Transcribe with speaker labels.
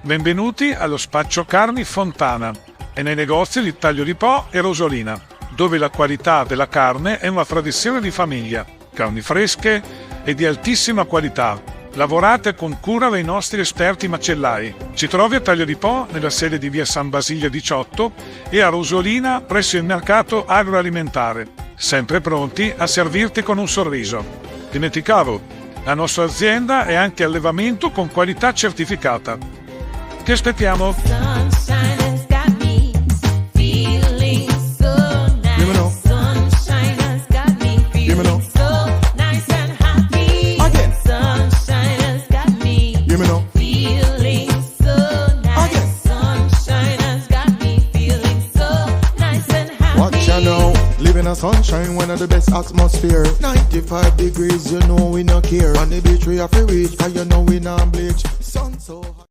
Speaker 1: Benvenuti allo Spaccio Carni Fontana e nei negozi di Taglio di Po e Rosolina, dove la qualità della carne è una tradizione di famiglia. Carni fresche e di altissima qualità, lavorate con cura dai nostri esperti macellai. Ci trovi a Taglio di Po nella sede di via San Basilio 18 e a Rosolina presso il mercato agroalimentare, sempre pronti a servirti con un sorriso. Dimenticavo, la nostra azienda è anche allevamento con qualità certificata. Ti aspettiamo!
Speaker 2: Living a sunshine, one of the best atmosphere. 95 degrees, you know we no care. On the beach we have to reach, 'cause you know we not bleach. Sun so hot.